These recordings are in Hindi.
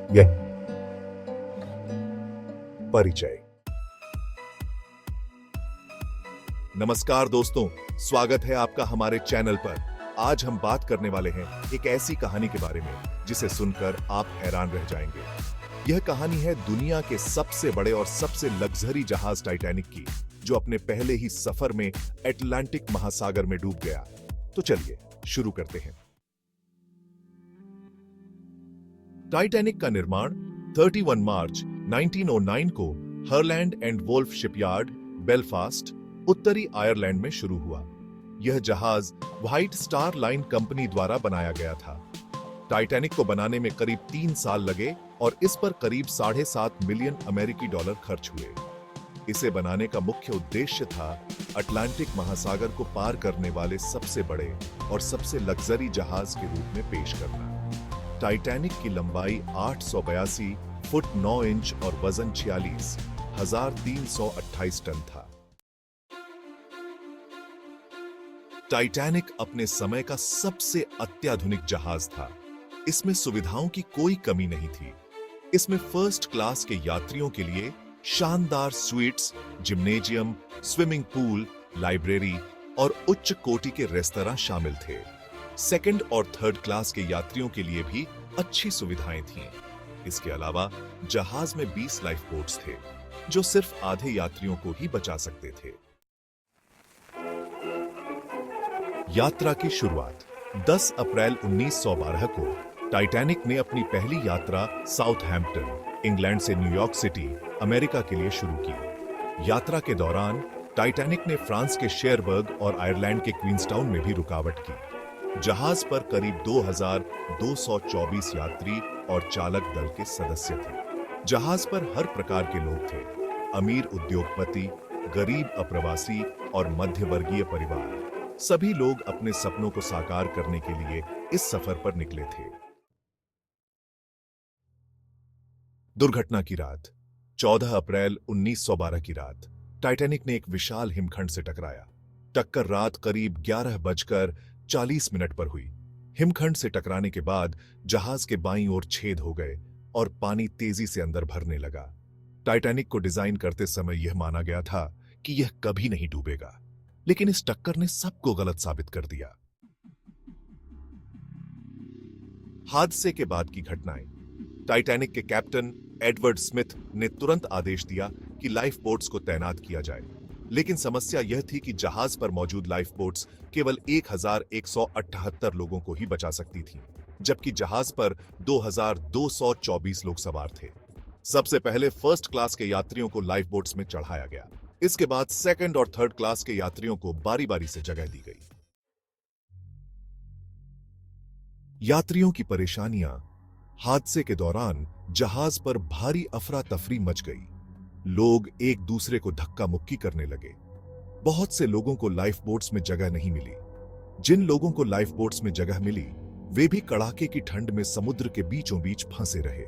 यह परिचय। नमस्कार दोस्तों, स्वागत है आपका हमारे चैनल पर। आज हम बात करने वाले हैं एक ऐसी कहानी के बारे में जिसे सुनकर आप हैरान रह जाएंगे। यह कहानी है दुनिया के सबसे बड़े और सबसे लग्जरी जहाज टाइटैनिक की, जो अपने पहले ही सफर में अटलांटिक महासागर में डूब गया। तो चलिए शुरू करते हैं। टाइटैनिक का निर्माण 31 मार्च 1909 को Harland and Wolff shipyard, Belfast, उत्तरी आयरलैंड में शुरू हुआ। यह जहाज व्हाइट स्टार लाइन कंपनी द्वारा बनाया गया था। टाइटैनिक को बनाने में करीब 3 साल लगे और इस पर करीब $7.5 मिलियन अमेरिकी डॉलर खर्च हुए। इसे बनाने का मुख्य उद्देश्य था अटलांटिक महासागर को पार करने वाले सबसे बड़े और सबसे लग्जरी जहाज के रूप में पेश करना। टाइटैनिक की लंबाई 882 फुट 9 इंच और वजन 46,328 टन था। टाइटैनिक अपने समय का सबसे अत्याधुनिक जहाज था। इसमें सुविधाओं की कोई कमी नहीं थी। इसमें फर्स्ट क्लास के यात्रियों के लिए शानदार sweets, gymnasium, swimming pool, library और उच्च कोटि के रेस्तरां शामिल थे। सेकंड और थर्ड क्लास के यात्रियों के लिए भी अच्छी सुविधाएं थीं। इसके अलावा जहाज में 20 लाइफ बोट्स थे, जो सिर्फ आधे यात्रियों को ही बचा सकते थे। यात्रा की शुरुआत 10 अप्रैल 1912 को टाइटैनिक ने अपनी पहली यात्रा साउथहैम्पटन, इंग्लैंड से न्यूयॉर्क सिटी, अमेरिका के लिए शुरू की। यात्रा के दौरान टाइटैनिक ने फ्रांस के शेरबर्ग और आयरलैंड के क्वींसटाउन में भी रुकावट की। जहाज पर करीब 2,224 यात्री और चालक दल के सदस्य थे। जहाज पर हर प्रकार के लोग थे, अमीर उद्योगपति, गरीब अप्रवासी और मध्यवर्गीय परिवार। सभी लोग अपने सपनों को साकार करने के लिए इस सफर पर निकले थे। दुर्घटना की रात 14 अप्रैल 1912 की रात टाइटैनिक ने एक विशाल हिमखंड से टकराया। टक्कर रात करीब 11:40 पर हुई। हिमखंड से टकराने के बाद जहाज के बाईं ओर छेद हो गए और पानी तेजी से अंदर भरने लगा। टाइटैनिक को डिजाइन करते समय यह माना गया था कि यह कभी नहीं डूबेगा, लेकिन इस टक्कर ने सबको गलत साबित कर दिया। हादसे के बाद की घटनाएं। टाइटैनिक के कैप्टन एडवर्ड स्मिथ ने तुरंत आदेश दिया कि लाइफ बोट्स को तैनात किया जाए, लेकिन समस्या यह थी कि जहाज पर मौजूद लाइफ बोट्स केवल 1,178 लोगों को ही बचा सकती थीं, जबकि जहाज पर 2,224 लोग सवार थे। सबसे पहले फर्स्ट क्लास के यात्रियों को लाइफ बोट्स में चढ़ाया गया। इसके बाद सेकंड और थर्ड क्लास के यात्रियों को बारी बारी से जगह दी गई। यात्रियों की परेशानियां। हादसे के दौरान जहाज पर भारी अफरा तफरी मच गई। लोग एक दूसरे को धक्का मुक्की करने लगे। बहुत से लोगों को लाइफ बोट्स में जगह नहीं मिली। जिन लोगों को लाइफ बोट्स में जगह मिली, वे भी कड़ाके की ठंड में समुद्र के बीचों बीच फंसे रहे।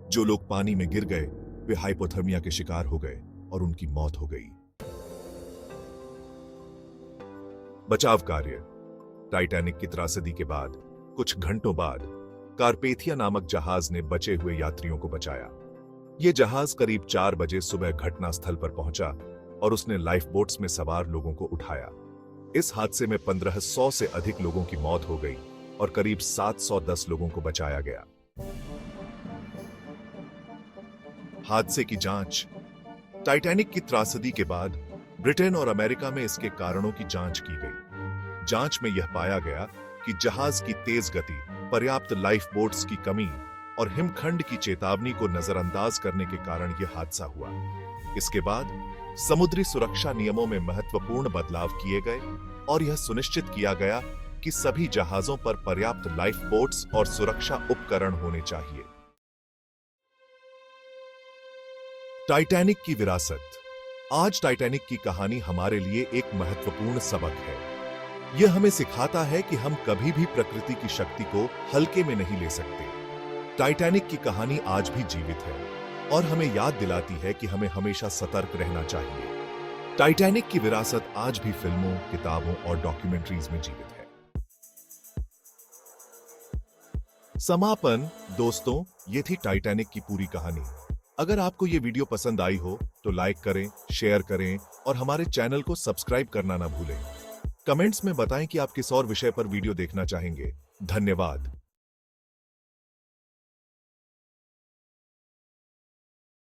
जो लोग पानी में गिर गए, वे हाइपोथर्मिया के शिकार हो गए और उनकी मौत हो गई। बचाव कार्य। टाइटैनिक की त्रासदी के बाद कुछ घंटों बाद कारपेथिया नामक जहाज ने बचे हुए यात्रियों को बचाया। यह जहाज करीब 4 बजे सुबह घटनास्थल पर पहुंचा और उसने लाइफ बोट्स में सवार लोगों को उठाया। इस हादसे में 1500 से अधिक लोगों की मौत हो गई और करीब 710 लोगों को बचाया गया। हादसे की जांच। टाइटैनिक की त्रासदी के बाद ब्रिटेन और अमेरिका में इसके कारणों की जांच की गई। जांच में यह पाया गया कि जहाज की तेज गति, पर्याप्त लाइफ बोट्स की कमी और हिमखंड की चेतावनी को नजरअंदाज करने के कारण यह हादसा हुआ। इसके बाद समुद्री सुरक्षा नियमों में महत्वपूर्ण बदलाव किए गए और यह सुनिश्चित किया गया कि सभी जहाजों पर पर्याप्त लाइफ बोट्स और सुरक्षा उपकरण होने चाहिए। टाइटैनिक की विरासत। आज टाइटैनिक की कहानी हमारे लिए एक महत्वपूर्ण सबक है। यह हमें सिखाता है कि हम कभी भी प्रकृति की शक्ति को हल्के में नहीं ले सकते। टाइटैनिक की कहानी आज भी जीवित है और हमें याद दिलाती है कि हमें हमेशा सतर्क रहना चाहिए। टाइटैनिक की विरासत आज भी फिल्मों, किताबों और डॉक्यूमेंट्रीज में जीवित है। समापन। दोस्तों, ये थी टाइटैनिक की पूरी कहानी। अगर आपको ये वीडियो पसंद आई हो तो लाइक करें, शेयर करें और हमारे चैनल को सब्सक्राइब करना ना भूलें। कमेंट्स में बताएं कि आप किस और विषय पर वीडियो देखना चाहेंगे। धन्यवाद।